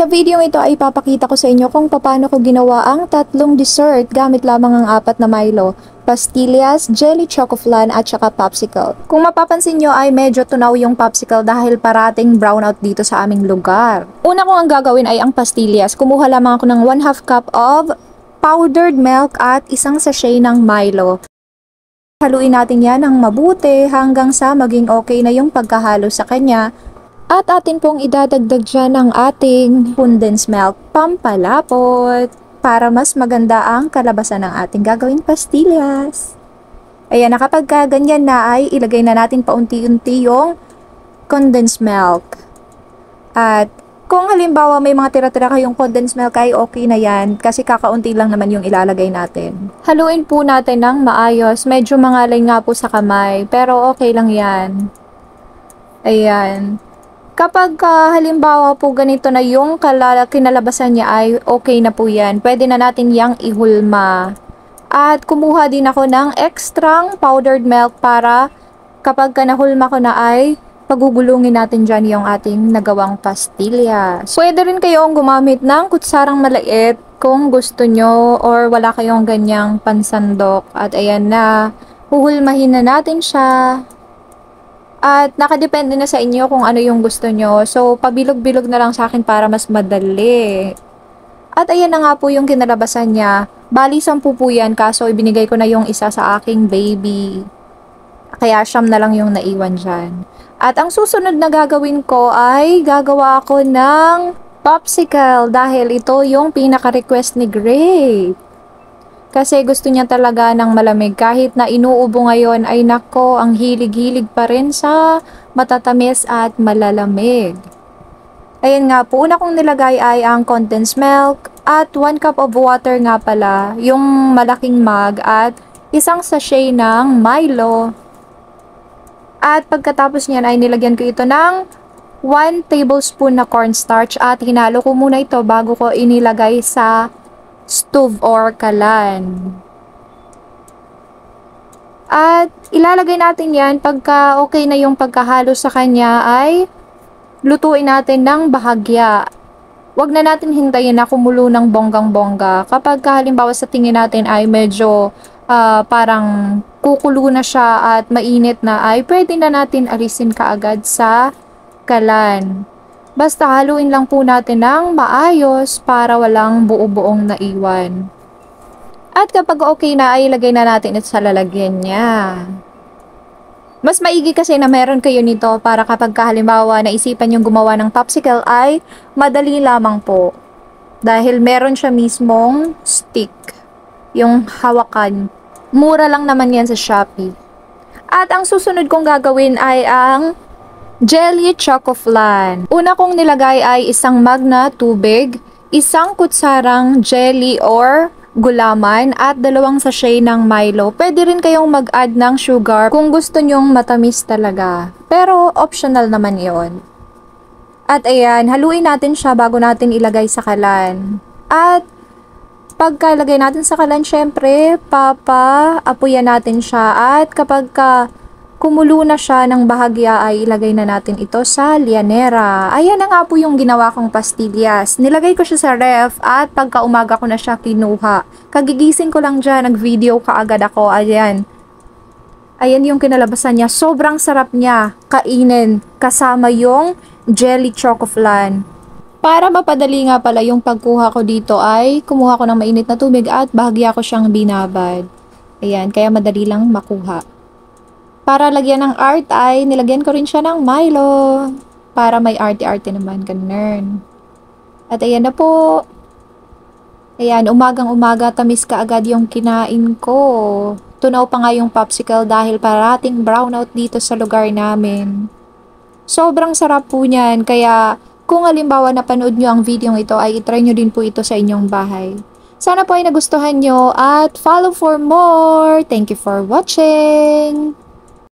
Sa video ito ay ipapakita ko sa inyo kung paano ko ginawa ang tatlong dessert gamit lamang ang 4 na Milo, pastillas, jelly choco flan at saka popsicle. Kung mapapansin nyo ay medyo tunaw yung popsicle dahil parating brownout dito sa aming lugar. Una kong ang gagawin ay ang pastillas. Kumuha lamang ako ng 1/2 cup of powdered milk at isang sachet ng Milo. Haluin natin yan ng mabuti hanggang sa maging okay na yung pagkahalo sa kanya. At atin pong idadagdag dyan ang ating condensed milk pampalapot para mas maganda ang kalabasan ng ating gagawing pastillas. Ayan, kapag ganyan na ay ilagay na natin paunti-unti yung condensed milk. At kung halimbawa may mga tira-tira kayong condensed milk ay okay na yan kasi kakaunti lang naman yung ilalagay natin. Haluin po natin ng maayos. Medyo mangalay nga po sa kamay pero okay lang yan. Ayan. Kapag halimbawa po ganito na yung kinalabasan niya ay okay na po yan. Pwede na natin yang ihulma. At kumuha din ako ng extrang powdered milk para kapag nahulma ko na ay pagugulungin natin dyan yung ating nagawang pastillas. Pwede rin kayong gumamit ng kutsarang maliit kung gusto nyo or wala kayong ganyang pansandok. At ayan na, huhulmahin na natin siya. At nakadepende na sa inyo kung ano yung gusto nyo. So, pabilog-bilog na lang sa akin para mas madali. At ayan na nga po yung kinalabasan niya. Bali, 10 po yan kaso ibinigay ko na yung isa sa aking baby. Kaya 9 na lang yung naiwan dyan. At ang susunod na gagawin ko ay gagawa ako ng popsicle dahil ito yung pinaka-request ni Grape. Kasi gusto niya talaga ng malamig. Kahit na inuubo ngayon ay nako, ang hilig-hilig pa rin sa matatamis at malalamig. Ayan nga po, una kong nilagay ay ang condensed milk at 1 cup of water nga pala, yung malaking mug at isang sachet ng Milo. At pagkatapos niyan ay nilagyan ko ito ng 1 tablespoon na cornstarch at hinalo ko muna ito bago ko inilagay sa stove or kalan. At ilalagay natin yan pagka okay na yung pagkahalo sa kanya ay lutuin natin ng bahagya. Huwag na natin hintayin na kumulo ng bonggang-bongga. Kapag halimbawa sa tingin natin ay medyo parang kukulo na siya at mainit na ay pwede na natin alisin kaagad sa kalan. Basta haluin lang po natin ng maayos para walang buo-buong naiwan. At kapag okay na ay ilagay na natin ito sa lalagyan niya. Mas maigi kasi na meron kayo nito para kapag halimbawa naisipan yung gumawa ng popsicle ay madali lamang po. Dahil meron siya mismong stick. Yung hawakan. Mura lang naman yan sa Shopee. At ang susunod kong gagawin ay ang jelly choco flan. Una kong nilagay ay isang mug na tubig, isang kutsarang jelly or gulaman at 2 sachet ng Milo. Pwede rin kayong mag-add ng sugar kung gusto nyong matamis talaga. Pero optional naman yon. At ayan, haluin natin siya bago natin ilagay sa kalan. At pagkalagay natin sa kalan, syempre, apuyan natin siya. At kapag kumulo na siya ng bahagya ay ilagay na natin ito sa lianera. Ayan na nga po yung ginawa kong pastillas. Nilagay ko siya sa ref at pagka umaga ko na siya kinuha. Kagigising ko lang dyan, nag-video kaagad ako. Ayan. Ayan yung kinalabasan niya. Sobrang sarap niya kainin kasama yung jelly choco flan. Para mapadali nga pala yung pagkuha ko dito ay kumuha ko ng mainit na tubig at bahagya ko siyang binabad. Ayan, kaya madali lang makuha. Para lagyan ng art ay nilagyan ko rin siya ng Milo. Para may arte-arte naman, ganun. At ayan na po. Ayan, umagang-umaga tamis ka agad yung kinain ko. Tunaw pa nga yung popsicle dahil parating brownout dito sa lugar namin. Sobrang sarap po niyan. Kaya kung halimbawa napanood nyo ang video ito ay itry nyo din po ito sa inyong bahay. Sana po ay nagustuhan nyo at follow for more. Thank you for watching.